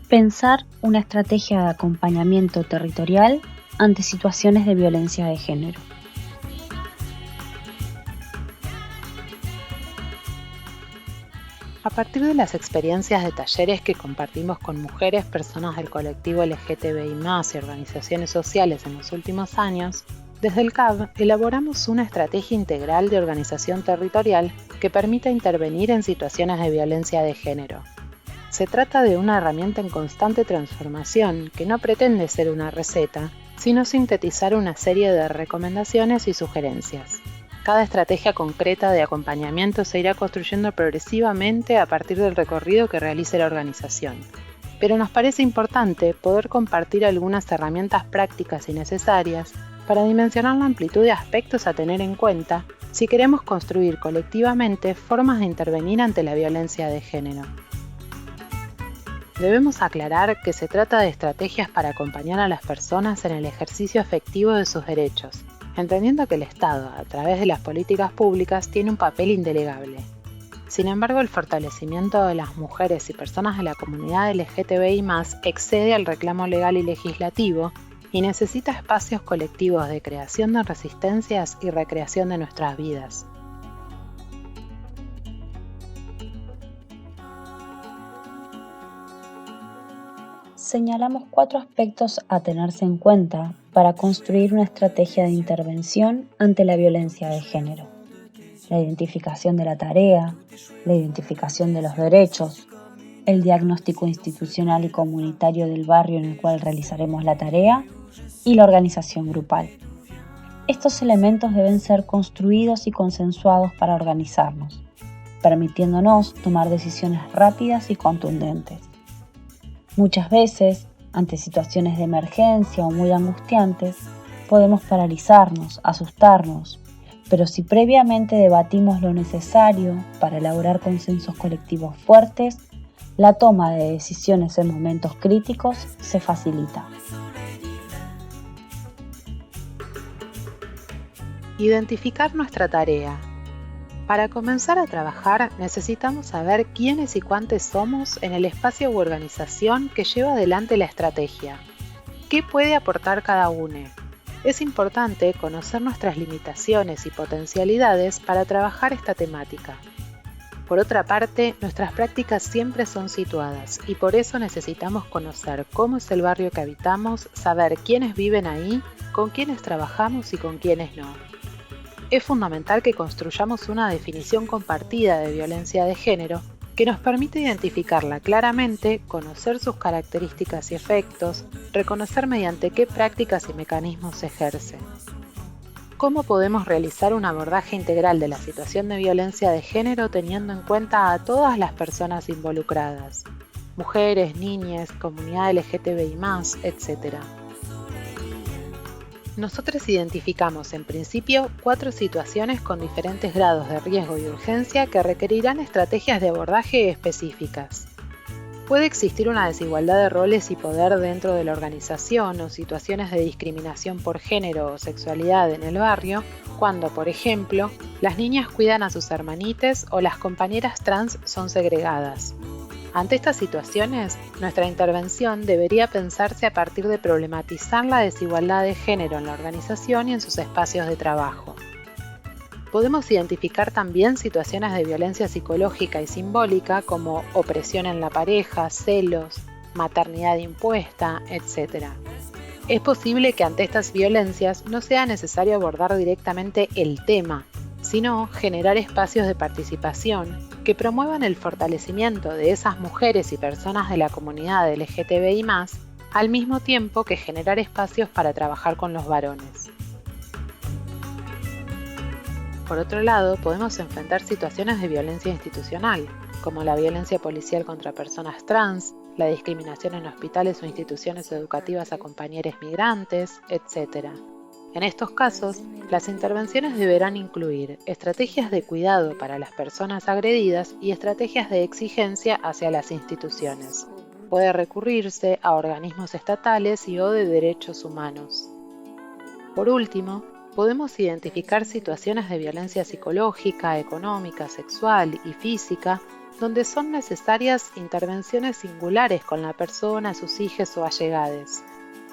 Pensar una estrategia de acompañamiento territorial ante situaciones de violencia de género. A partir de las experiencias de talleres que compartimos con mujeres, personas del colectivo LGTBI+, y organizaciones sociales en los últimos años, desde el CAB elaboramos una estrategia integral de organización territorial que permita intervenir en situaciones de violencia de género. Se trata de una herramienta en constante transformación que no pretende ser una receta, sino sintetizar una serie de recomendaciones y sugerencias. Cada estrategia concreta de acompañamiento se irá construyendo progresivamente a partir del recorrido que realice la organización. Pero nos parece importante poder compartir algunas herramientas prácticas y necesarias para dimensionar la amplitud de aspectos a tener en cuenta si queremos construir colectivamente formas de intervenir ante la violencia de género. Debemos aclarar que se trata de estrategias para acompañar a las personas en el ejercicio efectivo de sus derechos, entendiendo que el Estado, a través de las políticas públicas, tiene un papel indelegable. Sin embargo, el fortalecimiento de las mujeres y personas de la comunidad LGTBI+, excede al reclamo legal y legislativo y necesita espacios colectivos de creación de resistencias y recreación de nuestras vidas. Señalamos 4 aspectos a tenerse en cuenta para construir una estrategia de intervención ante la violencia de género. La identificación de la tarea, la identificación de los derechos, el diagnóstico institucional y comunitario del barrio en el cual realizaremos la tarea y la organización grupal. Estos elementos deben ser construidos y consensuados para organizarnos, permitiéndonos tomar decisiones rápidas y contundentes. Muchas veces, ante situaciones de emergencia o muy angustiantes, podemos paralizarnos, asustarnos, pero si previamente debatimos lo necesario para elaborar consensos colectivos fuertes, la toma de decisiones en momentos críticos se facilita. Identificar nuestra tarea. Para comenzar a trabajar necesitamos saber quiénes y cuántos somos en el espacio u organización que lleva adelante la estrategia. ¿Qué puede aportar cada uno? Es importante conocer nuestras limitaciones y potencialidades para trabajar esta temática. Por otra parte, nuestras prácticas siempre son situadas y por eso necesitamos conocer cómo es el barrio que habitamos, saber quiénes viven ahí, con quiénes trabajamos y con quiénes no. Es fundamental que construyamos una definición compartida de violencia de género que nos permite identificarla claramente, conocer sus características y efectos, reconocer mediante qué prácticas y mecanismos se ejerce. ¿Cómo podemos realizar un abordaje integral de la situación de violencia de género teniendo en cuenta a todas las personas involucradas? Mujeres, niñas, comunidad LGTBI+, etc. Nosotros identificamos en principio 4 situaciones con diferentes grados de riesgo y urgencia que requerirán estrategias de abordaje específicas. Puede existir una desigualdad de roles y poder dentro de la organización o situaciones de discriminación por género o sexualidad en el barrio, cuando, por ejemplo, las niñas cuidan a sus hermanites o las compañeras trans son segregadas. Ante estas situaciones, nuestra intervención debería pensarse a partir de problematizar la desigualdad de género en la organización y en sus espacios de trabajo. Podemos identificar también situaciones de violencia psicológica y simbólica como opresión en la pareja, celos, maternidad impuesta, etc. Es posible que ante estas violencias no sea necesario abordar directamente el tema, sino generar espacios de participación que promuevan el fortalecimiento de esas mujeres y personas de la comunidad LGTBI+, al mismo tiempo que generar espacios para trabajar con los varones. Por otro lado, podemos enfrentar situaciones de violencia institucional, como la violencia policial contra personas trans, la discriminación en hospitales o instituciones educativas a compañeros migrantes, etc. En estos casos, las intervenciones deberán incluir estrategias de cuidado para las personas agredidas y estrategias de exigencia hacia las instituciones. Puede recurrirse a organismos estatales y o de derechos humanos. Por último, podemos identificar situaciones de violencia psicológica, económica, sexual y física donde son necesarias intervenciones singulares con la persona, sus hijos o allegados.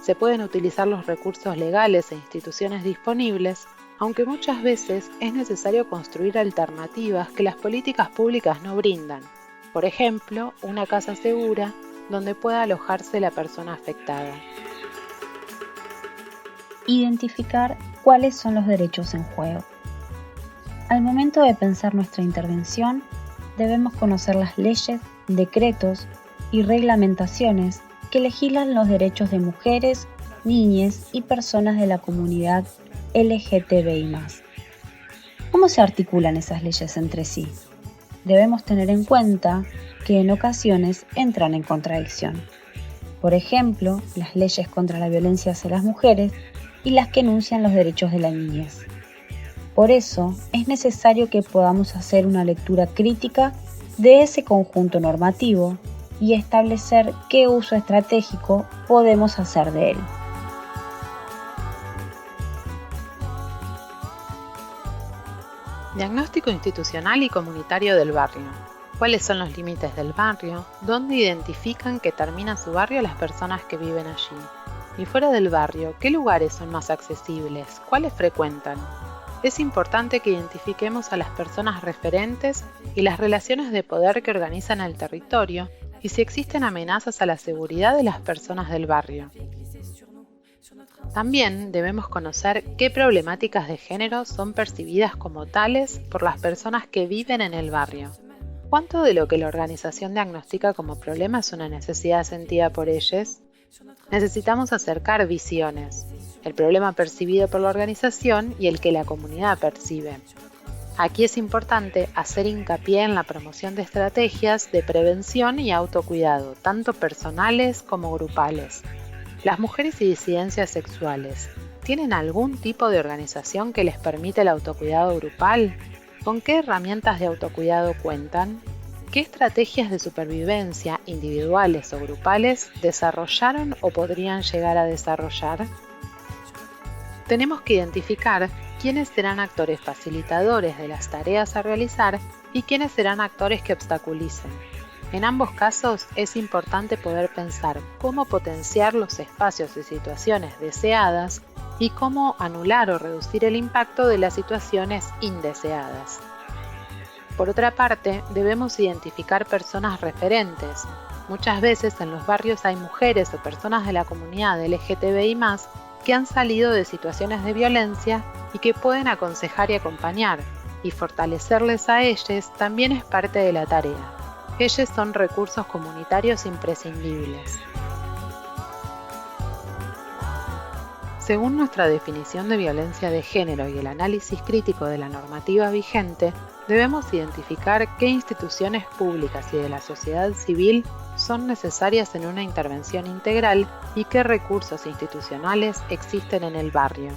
Se pueden utilizar los recursos legales e instituciones disponibles, aunque muchas veces es necesario construir alternativas que las políticas públicas no brindan. Por ejemplo, una casa segura donde pueda alojarse la persona afectada. Identificar cuáles son los derechos en juego. Al momento de pensar nuestra intervención, debemos conocer las leyes, decretos y reglamentaciones que legislan los derechos de mujeres, niñas y personas de la comunidad LGTBI+. ¿Cómo se articulan esas leyes entre sí? Debemos tener en cuenta que en ocasiones entran en contradicción. Por ejemplo, las leyes contra la violencia hacia las mujeres y las que enuncian los derechos de la niñez. Por eso, es necesario que podamos hacer una lectura crítica de ese conjunto normativo y establecer qué uso estratégico podemos hacer de él. Diagnóstico institucional y comunitario del barrio. ¿Cuáles son los límites del barrio? ¿Dónde identifican que termina su barrio las personas que viven allí? Y fuera del barrio, ¿qué lugares son más accesibles? ¿Cuáles frecuentan? Es importante que identifiquemos a las personas referentes y las relaciones de poder que organizan el territorio y si existen amenazas a la seguridad de las personas del barrio. También debemos conocer qué problemáticas de género son percibidas como tales por las personas que viven en el barrio. ¿Cuánto de lo que la organización diagnostica como problema es una necesidad sentida por ellos? Necesitamos acercar visiones, el problema percibido por la organización y el que la comunidad percibe. Aquí es importante hacer hincapié en la promoción de estrategias de prevención y autocuidado, tanto personales como grupales. ¿Las mujeres y disidencias sexuales tienen algún tipo de organización que les permite el autocuidado grupal? ¿Con qué herramientas de autocuidado cuentan? ¿Qué estrategias de supervivencia individuales o grupales desarrollaron o podrían llegar a desarrollar? Tenemos que identificar quiénes serán actores facilitadores de las tareas a realizar y quiénes serán actores que obstaculicen. En ambos casos es importante poder pensar cómo potenciar los espacios y situaciones deseadas y cómo anular o reducir el impacto de las situaciones indeseadas. Por otra parte, debemos identificar personas referentes. Muchas veces en los barrios hay mujeres o personas de la comunidad LGTBI+, que han salido de situaciones de violencia y que pueden aconsejar y acompañar, y fortalecerles a ellas también es parte de la tarea. Ellos son recursos comunitarios imprescindibles. Según nuestra definición de violencia de género y el análisis crítico de la normativa vigente, debemos identificar qué instituciones públicas y de la sociedad civil son necesarias en una intervención integral y qué recursos institucionales existen en el barrio.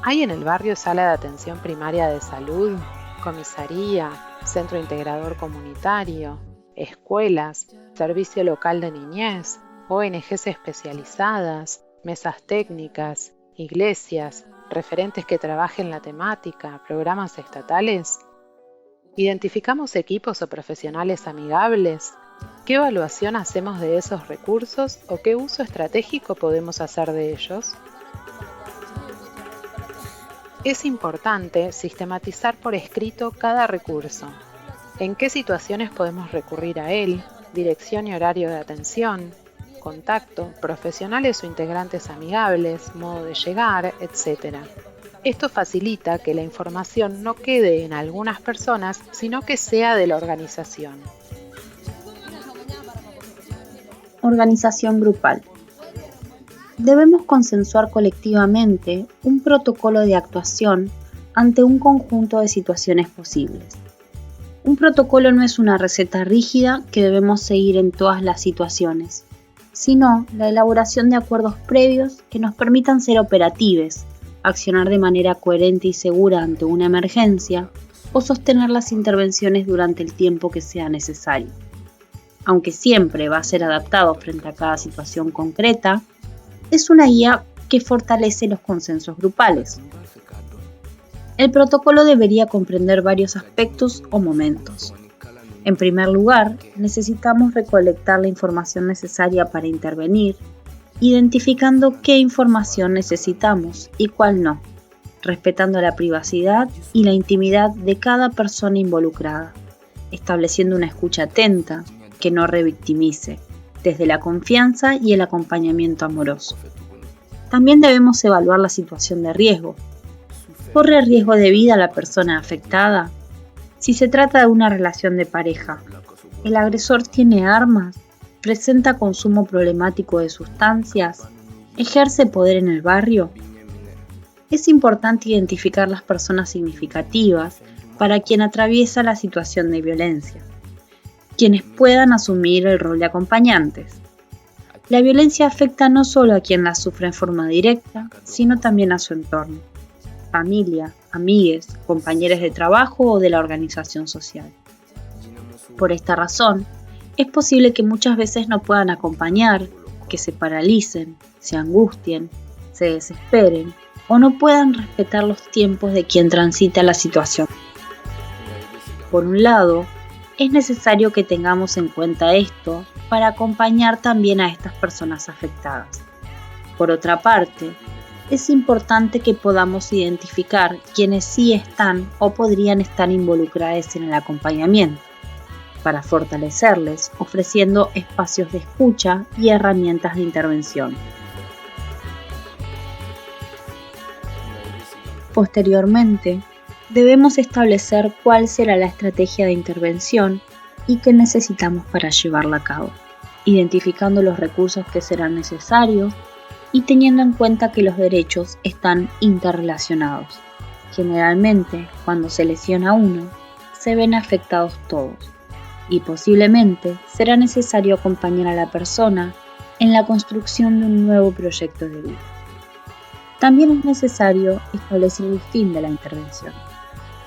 ¿Hay en el barrio sala de atención primaria de salud, comisaría, centro integrador comunitario, escuelas, servicio local de niñez, ONGs especializadas, mesas técnicas, iglesias, referentes que trabajen la temática, programas estatales? ¿Identificamos equipos o profesionales amigables? ¿Qué evaluación hacemos de esos recursos o qué uso estratégico podemos hacer de ellos? Es importante sistematizar por escrito cada recurso. ¿En qué situaciones podemos recurrir a él? Dirección y horario de atención, contacto, profesionales o integrantes amigables, modo de llegar, etc. Esto facilita que la información no quede en algunas personas, sino que sea de la organización. Organización grupal. Debemos consensuar colectivamente un protocolo de actuación ante un conjunto de situaciones posibles. Un protocolo no es una receta rígida que debemos seguir en todas las situaciones, sino la elaboración de acuerdos previos que nos permitan ser operativos, accionar de manera coherente y segura ante una emergencia o sostener las intervenciones durante el tiempo que sea necesario. Aunque siempre va a ser adaptado frente a cada situación concreta, es una guía que fortalece los consensos grupales. El protocolo debería comprender varios aspectos o momentos. En primer lugar, necesitamos recolectar la información necesaria para intervenir, identificando qué información necesitamos y cuál no, respetando la privacidad y la intimidad de cada persona involucrada, estableciendo una escucha atenta que no revictimice, desde la confianza y el acompañamiento amoroso. También debemos evaluar la situación de riesgo. ¿Corre riesgo de vida la persona afectada? Si se trata de una relación de pareja, ¿el agresor tiene armas? ¿Presenta consumo problemático de sustancias? ¿Ejerce poder en el barrio? Es importante identificar las personas significativas para quien atraviesa la situación de violencia, quienes puedan asumir el rol de acompañantes. La violencia afecta no solo a quien la sufre en forma directa, sino también a su entorno, familia, amigues, compañeros de trabajo o de la organización social. Por esta razón, es posible que muchas veces no puedan acompañar, que se paralicen, se angustien, se desesperen o no puedan respetar los tiempos de quien transita la situación. Por un lado, es necesario que tengamos en cuenta esto para acompañar también a estas personas afectadas. Por otra parte, es importante que podamos identificar quienes sí están o podrían estar involucrados en el acompañamiento, para fortalecerles ofreciendo espacios de escucha y herramientas de intervención. Posteriormente, debemos establecer cuál será la estrategia de intervención y qué necesitamos para llevarla a cabo, identificando los recursos que serán necesarios y teniendo en cuenta que los derechos están interrelacionados. Generalmente, cuando se lesiona uno, se ven afectados todos y posiblemente será necesario acompañar a la persona en la construcción de un nuevo proyecto de vida. También es necesario establecer el fin de la intervención.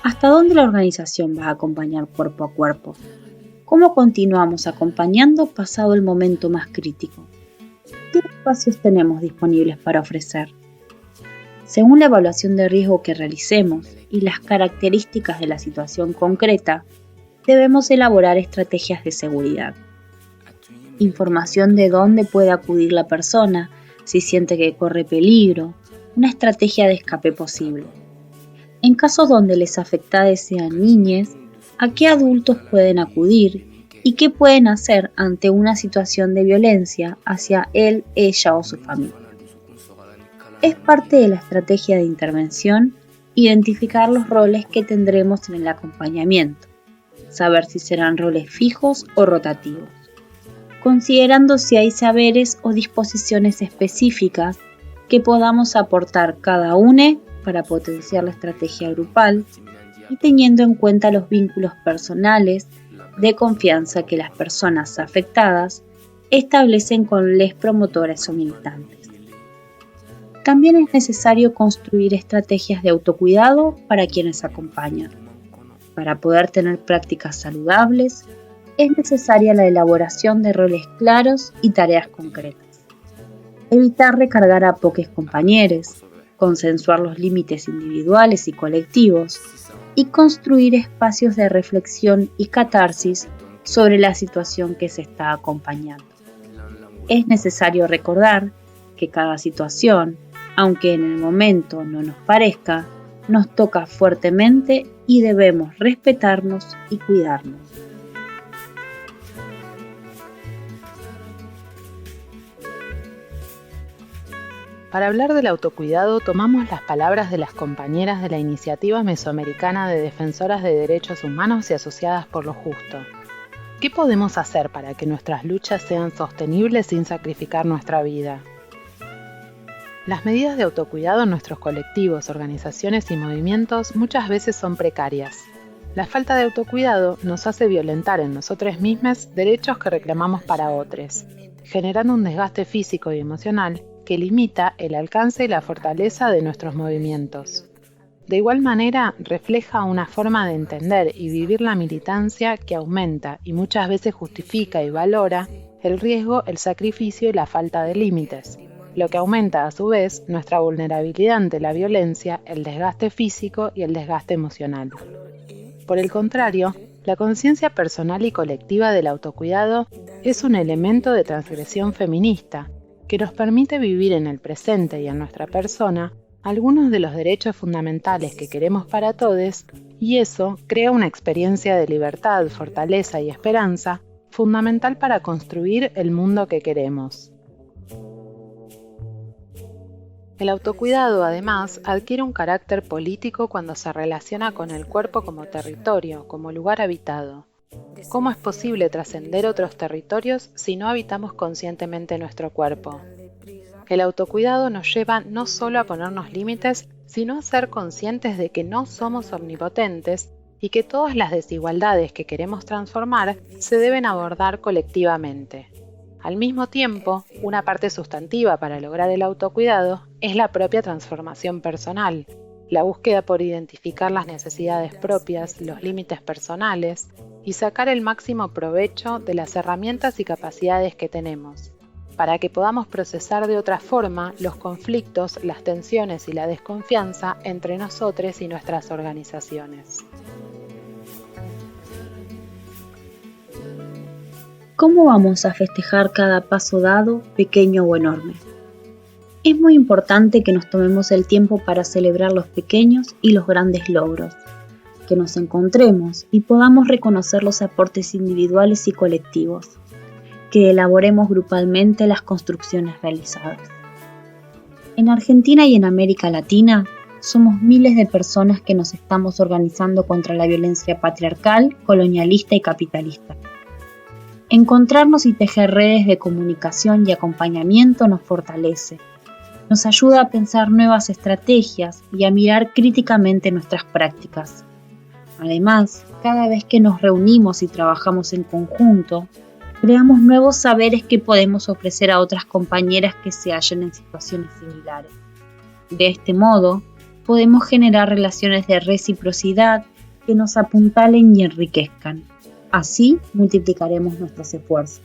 ¿Hasta dónde la organización va a acompañar cuerpo a cuerpo? ¿Cómo continuamos acompañando pasado el momento más crítico? ¿Qué espacios tenemos disponibles para ofrecer? Según la evaluación de riesgo que realicemos y las características de la situación concreta, debemos elaborar estrategias de seguridad. Información de dónde puede acudir la persona si siente que corre peligro, una estrategia de escape posible. En casos donde les afectados sean niños, ¿a qué adultos pueden acudir y qué pueden hacer ante una situación de violencia hacia él, ella o su familia? Es parte de la estrategia de intervención identificar los roles que tendremos en el acompañamiento, saber si serán roles fijos o rotativos, considerando si hay saberes o disposiciones específicas que podamos aportar cada uno para potenciar la estrategia grupal y teniendo en cuenta los vínculos personales de confianza que las personas afectadas establecen con los promotores o militantes. También es necesario construir estrategias de autocuidado para quienes acompañan. Para poder tener prácticas saludables, es necesaria la elaboración de roles claros y tareas concretas. Evitar recargar a pocos compañeros, consensuar los límites individuales y colectivos y construir espacios de reflexión y catarsis sobre la situación que se está acompañando. Es necesario recordar que cada situación, aunque en el momento no nos parezca, nos toca fuertemente y debemos respetarnos y cuidarnos. Para hablar del autocuidado, tomamos las palabras de las compañeras de la Iniciativa Mesoamericana de Defensoras de Derechos Humanos y Asociadas por lo Justo. ¿Qué podemos hacer para que nuestras luchas sean sostenibles sin sacrificar nuestra vida? Las medidas de autocuidado en nuestros colectivos, organizaciones y movimientos muchas veces son precarias. La falta de autocuidado nos hace violentar en nosotros mismos derechos que reclamamos para otros, generando un desgaste físico y emocional que limita el alcance y la fortaleza de nuestros movimientos. De igual manera, refleja una forma de entender y vivir la militancia que aumenta y muchas veces justifica y valora el riesgo, el sacrificio y la falta de límites, lo que aumenta a su vez nuestra vulnerabilidad ante la violencia, el desgaste físico y el desgaste emocional. Por el contrario, La conciencia personal y colectiva del autocuidado es un elemento de transgresión feminista que nos permite vivir en el presente y en nuestra persona algunos de los derechos fundamentales que queremos para todos, y eso crea una experiencia de libertad, fortaleza y esperanza fundamental para construir el mundo que queremos. El autocuidado, además, adquiere un carácter político cuando se relaciona con el cuerpo como territorio, como lugar habitado. ¿Cómo es posible trascender otros territorios si no habitamos conscientemente nuestro cuerpo? El autocuidado nos lleva no solo a ponernos límites, sino a ser conscientes de que no somos omnipotentes y que todas las desigualdades que queremos transformar se deben abordar colectivamente. Al mismo tiempo, una parte sustantiva para lograr el autocuidado es la propia transformación personal, la búsqueda por identificar las necesidades propias, los límites personales y sacar el máximo provecho de las herramientas y capacidades que tenemos, para que podamos procesar de otra forma los conflictos, las tensiones y la desconfianza entre nosotros y nuestras organizaciones. ¿Cómo vamos a festejar cada paso dado, pequeño o enorme? Es muy importante que nos tomemos el tiempo para celebrar los pequeños y los grandes logros, que nos encontremos y podamos reconocer los aportes individuales y colectivos, que elaboremos grupalmente las construcciones realizadas. En Argentina y en América Latina, somos miles de personas que nos estamos organizando contra la violencia patriarcal, colonialista y capitalista. Encontrarnos y tejer redes de comunicación y acompañamiento nos fortalece, nos ayuda a pensar nuevas estrategias y a mirar críticamente nuestras prácticas. Además, cada vez que nos reunimos y trabajamos en conjunto, creamos nuevos saberes que podemos ofrecer a otras compañeras que se hallen en situaciones similares. De este modo, podemos generar relaciones de reciprocidad que nos apuntalen y enriquezcan. Así multiplicaremos nuestros esfuerzos.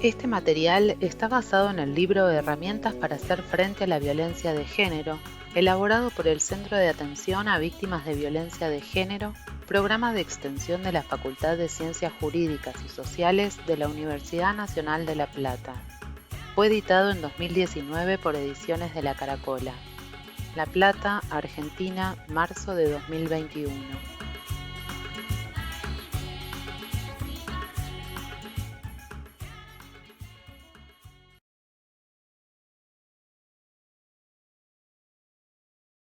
Este material está basado en el libro Herramientas para hacer frente a la violencia de género, elaborado por el Centro de Atención a Víctimas de Violencia de Género, programa de extensión de la Facultad de Ciencias Jurídicas y Sociales de la Universidad Nacional de La Plata. Fue editado en 2019 por Ediciones de La Caracola. La Plata, Argentina, marzo de 2021.